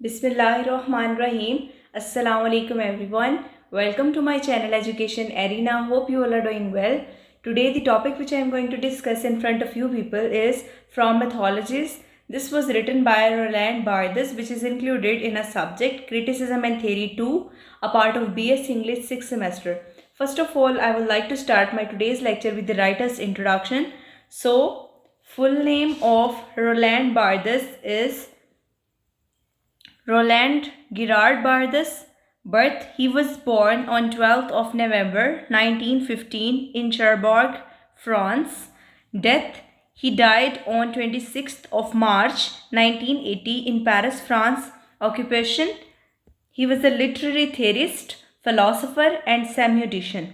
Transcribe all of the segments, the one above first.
Bismillahirrahmanirrahim. Assalamu alaikum everyone. Welcome to my channel Education Arena. Hope you all are doing well. Today the topic which I am going to discuss in front of you people is From Mythologies. This was written by Roland Barthes, which is included in a subject Criticism and Theory 2, a part of BS English 6th semester. First of all, I would like to start my today's lecture with the writer's introduction. So, full name of Roland Barthes is Roland Gerard Barthes. Birth: he was born on 12th of November 1915 in Cherbourg, France. Death: he died on 26th of March 1980 in Paris, France. Occupation: he was a literary theorist, philosopher and semiotician.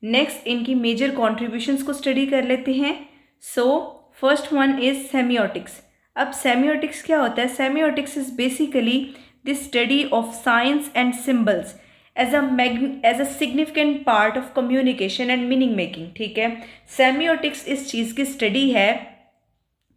Next, इनकी major contributions को study कर लेते हैं. So first one is semiotics. अब semiotics क्या होता है? Semiotics is basically the study of science and symbols as a significant part of communication and meaning making. ठीक है, सेमियोटिक्स इस चीज़ की स्टडी है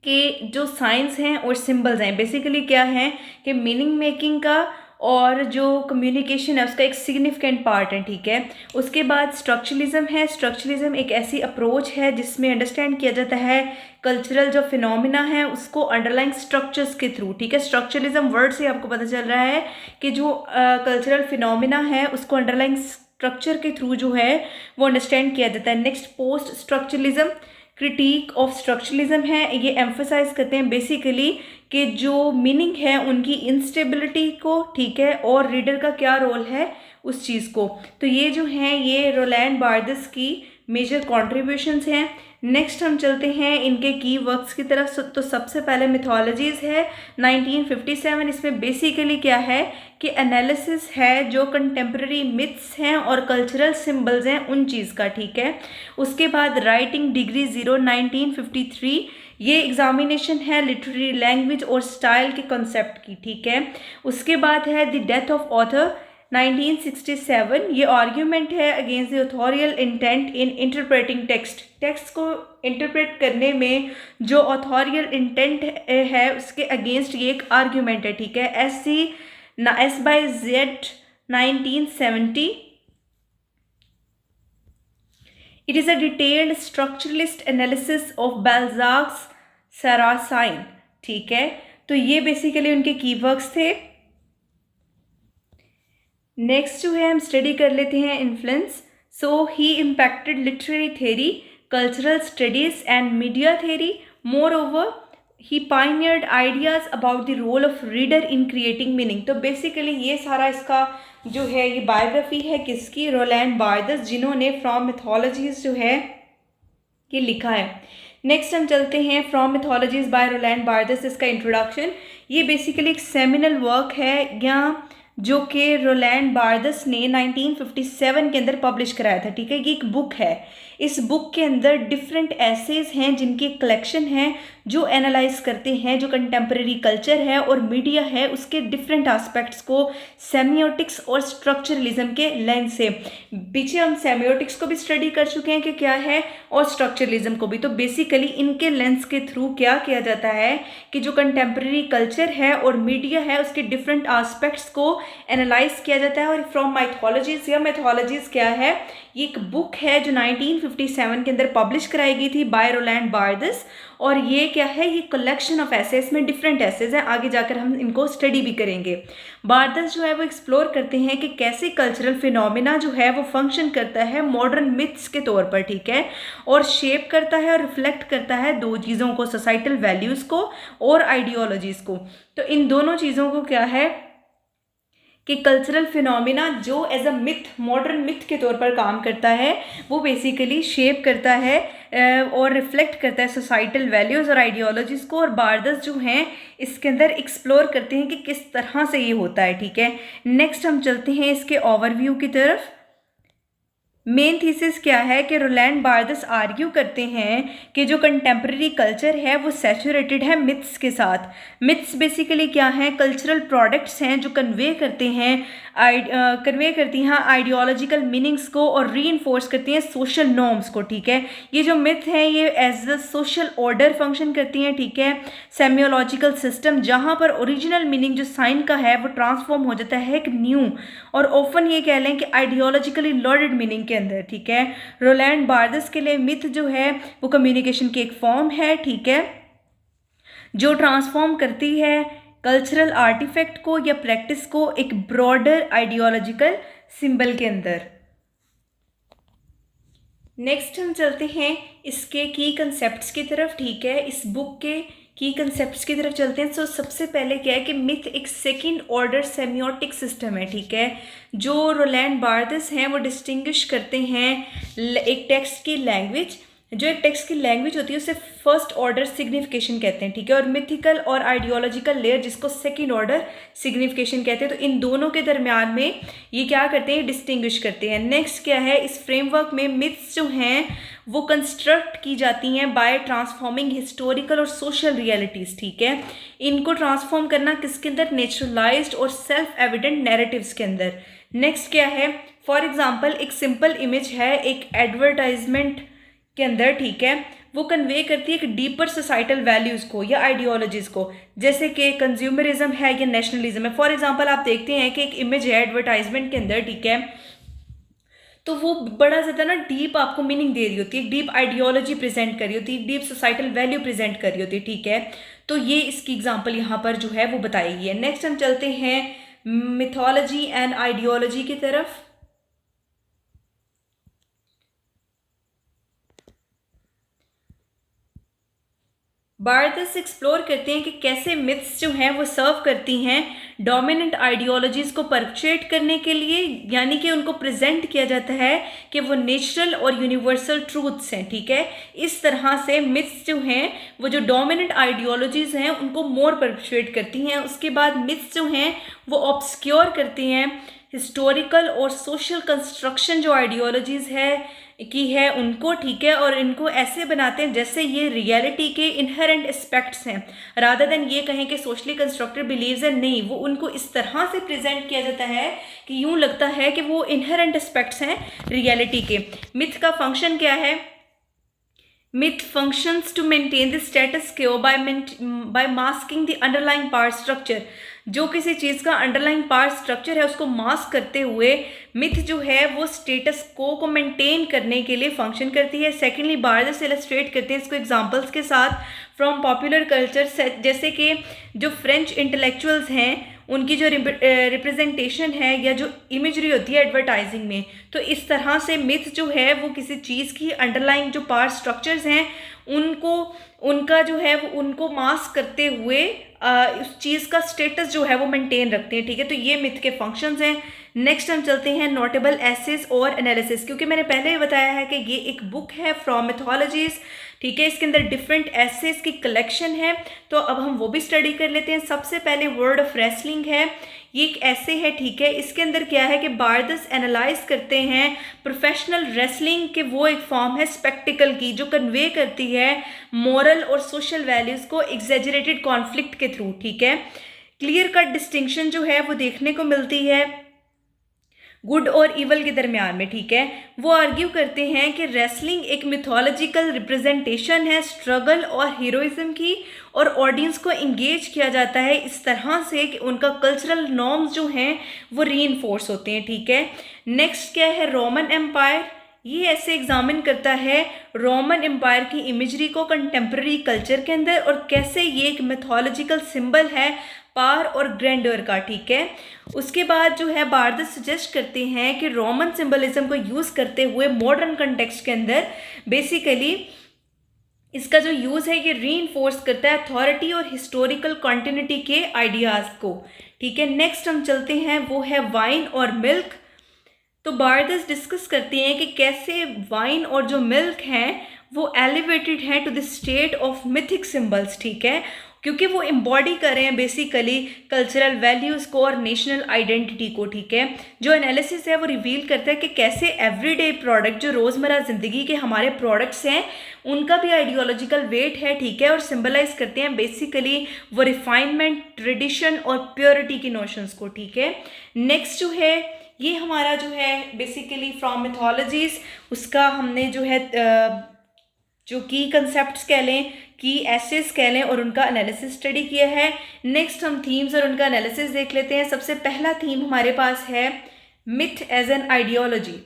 कि जो साइंस हैं और सिंबल्स हैं बेसिकली क्या हैं कि मीनिंग मेकिंग का और जो कम्युनिकेशन है उसका एक सिग्निफिकेंट पार्ट है. ठीक है, उसके बाद स्ट्रक्चरलिज्म है. स्ट्रक्चरलिज्म एक ऐसी अप्रोच है जिसमें अंडरस्टैंड किया जाता है कल्चरल जो फिनोमिना है उसको अंडरलाइंग स्ट्रक्चर्स के थ्रू. ठीक है, स्ट्रक्चरलिज्म वर्ड से आपको पता चल रहा है कि जो कल्चरल फिनोमिना है उसको अंडरलाइंग स्ट्रक्चर के थ्रू जो है वो अंडरस्टैंड किया जाता है. Next, post structuralism critic of structuralism है. ये एम्फोसाइज करते हैं बेसिकली कि जो मीनिंग है उनकी इंस्टेबिलिटी को, ठीक है, और रीडर का क्या रोल है उस चीज़ को. तो ये जो हैं ये रोलैंड बार्देस की मेजर कॉन्ट्रीब्यूशंस हैं. नेक्स्ट हम चलते हैं इनके की वर्क्स की तरफ. तो सबसे पहले मिथोलॉजीज़ है 1957. इसमें बेसिकली क्या है कि एनालिसिस है जो कंटेम्प्रेरी मिथ्स हैं और कल्चरल सिंबल्स हैं उन चीज़ का. ठीक है, उसके बाद राइटिंग डिग्री 0 1953. ये एग्जामिनेशन है लिटरेरी लैंग्वेज और स्टाइल के कॉन्सेप्ट की. ठीक है, उसके बाद है द डेथ ऑफ ऑथर 1967. ये आर्ग्यूमेंट है against the authorial intent in interpreting text. Text को इंटरप्रेट करने में जो ऑथोरियल इंटेंट है उसके अगेंस्ट ये एक आर्ग्यूमेंट है. ठीक है, S/Z 1970. It is a detailed structuralist analysis of Balzac's Sarracine. ठीक है, तो ये बेसिकली उनके कीवर्ड्स थे. नेक्स्ट जो है हम स्टडी कर लेते हैं influence. So he impacted literary theory, cultural studies and media theory. Moreover he pioneered ideas about the role of reader in creating meaning. तो बेसिकली ये सारा इसका जो है ये बायोग्राफी है किसकी? रोलैंड बार्देस, जिन्होंने फ्रॉम मिथोलॉजीज़ जो है ये लिखा है. नेक्स्ट हम चलते हैं फ्रॉम मिथोलॉजीज़ बाय रोलैंड बार्देस. इसका इंट्रोडक्शन ये बेसिकली एक सेमिनल वर्क है या जो कि रोलैंड बार्देस ने 1957 के अंदर पब्लिश कराया था. ठीक है, ये एक बुक है. इस बुक के अंदर डिफरेंट एसेज हैं जिनकी कलेक्शन है जो एनालाइज करते हैं जो कंटेम्प्रेरी कल्चर है और मीडिया है उसके डिफरेंट एस्पेक्ट्स को सेमियोटिक्स और स्ट्रक्चरलिज्म के लेंस से. पीछे हम सेमियोटिक्स को भी स्टडी कर चुके हैं कि क्या है और स्ट्रक्चरलिज्म को भी. तो बेसिकली इनके लेंस के थ्रू क्या किया जाता है कि जो कंटेम्प्रेरी कल्चर है और मीडिया है उसके डिफरेंट एस्पेक्ट्स को एनालाइज किया जाता है. और फ्रॉम माइथोलॉजीज या मैथोलॉजीज क्या है? ये एक बुक है जो 1957 के अंदर पब्लिश कराई गई थी बाय रोलैंड बार्देस. और ये क्या है? ये कलेक्शन ऑफ एसेस में डिफरेंट एसेज हैं. आगे जाकर हम इनको स्टडी भी करेंगे. बार्देस जो है वो एक्सप्लोर करते हैं कि कैसे कल्चरल फिनोमिना जो है वो फंक्शन करता है मॉडर्न मिथ्स के तौर पर. ठीक है, और शेप करता है और रिफ्लेक्ट करता है दो चीज़ों को, सोसाइटल वैल्यूज़ को और आइडियोलॉजीज़ को. तो इन दोनों चीज़ों को क्या है कि कल्चरल फिनोमिना जो as a myth, modern myth के तौर पर काम करता है वो बेसिकली शेप करता है और रिफ्लेक्ट करता है सोसाइटल वैल्यूज़ और आइडियोलॉजीज़ को. और बार्देस जो हैं इसके अंदर एक्सप्लोर करते हैं कि किस तरह से ये होता है. ठीक है, नेक्स्ट हम चलते हैं इसके ओवरव्यू की तरफ. मेन थीसिस क्या है कि रोलैंड बार्थेस आर्ग्यू करते हैं कि जो कंटेम्प्रेरी कल्चर है वो सैचुरेटेड है मिथ्स के साथ। मिथ्स बेसिकली क्या हैं, कल्चरल प्रोडक्ट्स हैं जो कन्वे करती हैं आइडियोलॉजिकल मीनिंग्स को और रीइंफोर्स करती हैं सोशल नॉर्म्स को। ठीक है, ये जो मिथ हैं ये as a social order function करती हैं। ठीक है, सेमियोलॉजिकल सिस्टम जहाँ पर ओरिजिनल मीनिंग जो साइन का है वो ट्रांसफॉर्म हो जाता है एक न्यू और ओपन ये कह लें कि आइडियोलॉजिकली लॉर्डेड मीनिंग के अंदर। ठीक है, रोलैंड बार्थेस के लिए मिथ जो है वो कम्युनिकेशन की एक फॉर्म है। ठीक है, जो ट्रांसफॉर्म करती है कल्चरल आर्टिफैक्ट को या प्रैक्टिस को एक ब्रॉडर आइडियोलॉजिकल सिंबल के अंदर। नेक्स्ट हम चलते हैं इसके की कंसेप्ट्स की तरफ। ठीक है, इस बुक के की कंसेप्ट्स की तरफ चलते हैं। सो सबसे पहले क्या है कि मिथ एक सेकंड ऑर्डर सेमियोटिक सिस्टम है। ठीक है, जो रोलैंड बार्थेस हैं वो डिस्टिंग्विश करते हैं एक टेक्स्ट की लैंग्वेज, जो एक टेक्स्ट की लैंग्वेज होती है उसे फर्स्ट ऑर्डर सिग्निफिकेशन कहते हैं। ठीक है, और मिथिकल और आइडियोलॉजिकल लेयर जिसको सेकंड ऑर्डर सिग्निफिकेशन कहते हैं। तो इन दोनों के दरमियान में ये क्या करते हैं, डिस्टिंग्विश करते हैं। नेक्स्ट क्या है, इस फ्रेमवर्क में मिथ्स जो हैं वो कंस्ट्रक्ट की जाती हैं बाय ट्रांसफॉर्मिंग हिस्टोरिकल और सोशल रियलिटीज़। ठीक है, इनको ट्रांसफॉर्म करना किसके अंदर, नेचुरलाइज्ड और सेल्फ एविडेंट नैरेटिव्स के अंदर। नेक्स्ट क्या है, फॉर एग्जांपल एक सिंपल इमेज है एक एडवर्टाइजमेंट के अंदर। ठीक है, वो कन्वे करती है एक डीपर सोसाइटल वैल्यूज़ को या आइडियोलॉजीज़ को, जैसे कि कंज्यूमरिज्म है या नेशनलिज्म है। फॉर एग्जांपल आप देखते हैं कि एक इमेज है एडवर्टाइजमेंट के अंदर। ठीक है, तो वो बड़ा ज़्यादा ना डीप आपको मीनिंग दे रही होती है, डीप आइडियोलॉजी प्रेजेंट कर रही होती है, डीप सोसाइटल वैल्यू प्रेजेंट कर रही होती है। ठीक है, तो ये इसकी एग्जांपल यहाँ पर जो है वो बताई गई है। नेक्स्ट हम चलते हैं मिथोलॉजी एंड आइडियोलॉजी की तरफ। बार्थेस एक्सप्लोर करते हैं कि कैसे मिथ्स जो हैं वो सर्व करती हैं डोमिनेंट आइडियोलॉजीज़ को परपेचुएट करने के लिए, यानी कि उनको प्रेजेंट किया जाता है कि वो नेचुरल और यूनिवर्सल ट्रूथ्स हैं। ठीक है, इस तरह से मिथ्स जो हैं वो जो डोमिनेंट आइडियोलॉजीज़ हैं उनको मोर परपेचुएट करती हैं। उसके बाद मिथ्स जो हैं वो ऑब्सक्योर करती हैं हिस्टोरिकल और सोशल कंस्ट्रक्शन जो आइडियोलॉजीज़ है की है उनको। ठीक है, और इनको ऐसे बनाते हैं जैसे ये रियलिटी के इनहेरेंट एस्पेक्ट्स हैं, रादर देन ये कहें कि सोशली कंस्ट्रक्टेड बिलीव्स हैं। नहीं, वो उनको इस तरह से प्रेजेंट किया जाता है कि यूँ लगता है कि वो इनहेरेंट एस्पेक्ट्स हैं रियलिटी के। मिथ का फंक्शन क्या है, myth functions to maintain the status quo by masking the underlying power structure। जो किसी चीज़ का अंडरलाइंग पावर स्ट्रक्चर है उसको मास्क करते हुए मिथ जो है वो स्टेटस को मेंटेन करने के लिए फंक्शन करती है। सेकेंडली बार्थेस इलस्ट्रेट करते हैं इसको एग्जांपल्स के साथ फ्रॉम पॉपुलर कल्चर, जैसे कि जो फ्रेंच इंटेलेक्चुअल्स हैं उनकी जो रिप्रेजेंटेशन है या जो इमेजरी होती है एडवर्टाइजिंग में, तो इस तरह से मिथ जो है वो किसी चीज़ की अंडरलाइंग जो पावर स्ट्रक्चर्स हैं उनका जो है वो उनको मास्क करते हुए उस चीज़ का स्टेटस जो है वो मेंटेन रखते हैं। ठीक है, तो ये मिथ के फंक्शंस हैं। नेक्स्ट हम चलते हैं नोटेबल एसेस और एनालिसिस, क्योंकि मैंने पहले ही बताया है कि ये एक बुक है फ्रॉम मिथोलॉजीज। ठीक है, इसके अंदर डिफरेंट एसेस की कलेक्शन है, तो अब हम वो भी स्टडी कर लेते हैं। सबसे पहले वर्ड ऑफ रेसलिंग है, ये एक ऐसे है। ठीक है, इसके अंदर क्या है कि बार्थेस एनालाइज करते हैं प्रोफेशनल रेसलिंग के वो एक फॉर्म है स्पेक्टिकल की जो कन्वे करती है मॉरल और सोशल वैल्यूज़ को एग्जेजरेटेड कॉन्फ्लिक्ट के थ्रू। ठीक है, क्लियर कट डिस्टिंक्शन जो है वो देखने को मिलती है गुड और इवल के दरमियान में। ठीक है, वो आर्ग्यू करते हैं कि रेसलिंग एक मिथोलॉजिकल रिप्रेजेंटेशन है स्ट्रगल और हीरोइज्म की, और ऑडियंस को इंगेज किया जाता है इस तरह से कि उनका कल्चरल नॉर्म्स जो हैं वो रीइंफोर्स होते हैं। ठीक है, नेक्स्ट क्या है रोमन एम्पायर, ये ऐसे एग्जामिन करता है रोमन एम्पायर की इमेजरी को कंटेम्प्रेरी कल्चर के अंदर और कैसे ये एक मिथोलॉजिकल सिंबल है पावर और ग्रैंडर का। ठीक है, उसके बाद जो है बार्थेस सजेस्ट करते हैं कि रोमन सिंबलिज्म को यूज़ करते हुए मॉडर्न कंटेक्स्ट के अंदर बेसिकली इसका जो यूज़ है ये रीइंफोर्स करता है अथॉरिटी और हिस्टोरिकल कॉन्टिन्यूटी के आइडियाज़ को। ठीक है, नेक्स्ट हम चलते हैं वो है वाइन और मिल्क। तो बार्थेस डिस्कस करते हैं कि कैसे वाइन और जो मिल्क हैं वो एलिवेटेड है to the state of mythic symbols. ठीक है, क्योंकि वो एम्बॉडी कर रहे हैं बेसिकली कल्चरल वैल्यूज़ को और नेशनल आइडेंटिटी को, ठीक है। जो एनालिसिस है वो रिवील करता है कि कैसे एवरीडे प्रोडक्ट, जो रोज़मर्रा ज़िंदगी के हमारे प्रोडक्ट्स हैं, उनका भी आइडियोलॉजिकल वेट है, ठीक है, और सिंबलाइज करते हैं बेसिकली वो रिफाइनमेंट, ट्रेडिशन और प्योरिटी की नोशंस को, ठीक है। नेक्स्ट जो है ये हमारा जो है बेसिकली फ्रॉम मिथोलॉजीज, उसका हमने जो है जो की कंसेप्ट्स कह लें, की एसेस कह लें, और उनका एनालिसिस स्टडी किया है। नेक्स्ट हम थीम्स और उनका एनालिसिस देख लेते हैं। सबसे पहला थीम हमारे पास है मिथ एज एन आइडियोलॉजी।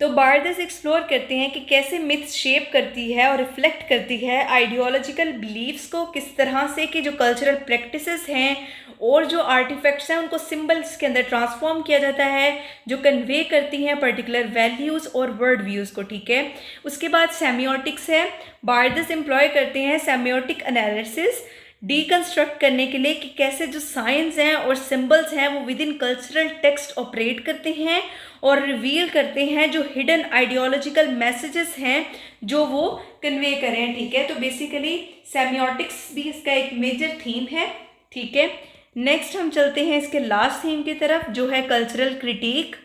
तो बारदस एक्सप्लोर करते हैं कि कैसे मिथ शेप करती है और रिफ्लेक्ट करती है आइडियोलॉजिकल बिलीव्स को, किस तरह से कि जो कल्चरल प्रैक्टिसेस हैं और जो आर्टिफैक्ट्स हैं उनको सिंबल्स के अंदर ट्रांसफॉर्म किया जाता है, जो कन्वे करती हैं पर्टिकुलर वैल्यूज़ और वर्ड व्यूज़ को, ठीक है। उसके बाद सेमियोटिक्स है। बारदस एम्प्लॉय करते हैं सेमियोटिक एनालिसिस डीकंस्ट्रक्ट करने के लिए कि कैसे जो साइंस हैं और सिंबल्स हैं वो with in cultural text operate करते हैं और रिवील करते हैं जो हिडन आइडियोलॉजिकल मैसेजेस हैं जो वो कन्वे करें, ठीक है। तो बेसिकली सेमियोटिक्स भी इसका एक मेजर थीम है, ठीक है। नेक्स्ट हम चलते हैं इसके लास्ट थीम की तरफ, जो है कल्चरल क्रिटिक।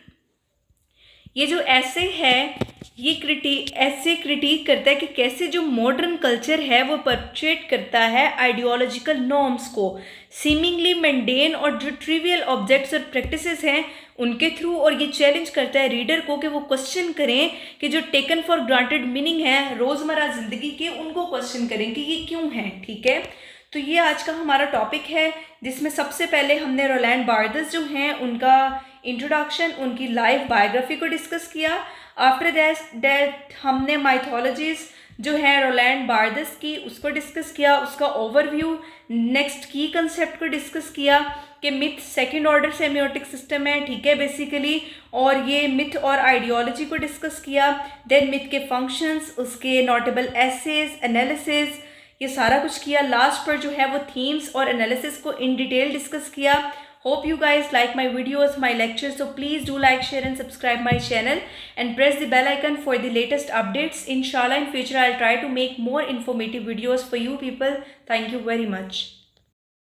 ये जो ऐसे है ये क्रिटिक करता है कि कैसे जो मॉडर्न कल्चर है वो परपेचुएट करता है आइडियोलॉजिकल नॉर्म्स को, सीमिंगली मेंडेन और जो ट्रिवियल ऑब्जेक्ट्स और प्रैक्टिसेस हैं उनके थ्रू, और ये चैलेंज करता है रीडर को कि वो क्वेश्चन करें कि जो टेकन फॉर ग्रांटेड मीनिंग है रोज़मर्रा ज़िंदगी के, उनको क्वेश्चन करें कि ये क्यों है, ठीक है। तो ये आज का हमारा टॉपिक है, जिसमें सबसे पहले हमने रोलैंड बारदस जो हैं उनका इंट्रोडक्शन, उनकी लाइफ बायोग्राफी को डिस्कस किया। आफ्टर दैट हमने माइथोलॉजीज़ जो है रोलैंड बारदस की उसको डिस्कस किया, उसका ओवरव्यू, नेक्स्ट की कंसेप्ट को डिस्कस किया कि मिथ सेकंड ऑर्डर सेमियोटिक सिस्टम है, ठीक है बेसिकली, और ये मिथ और आइडियोलॉजी को डिस्कस किया। देन मिथ के फंक्शंस, उसके नोटेबल एसेज, एनालिसिस, ये सारा कुछ किया। लास्ट पर जो है वो थीम्स और एनालिसिस को इन डिटेल डिस्कस किया। Hope you guys like my videos, my lectures, so please do like, share and subscribe my channel and press the bell icon for the latest updates. Inshallah in future I'll try to make more informative videos for you people. Thank you very much.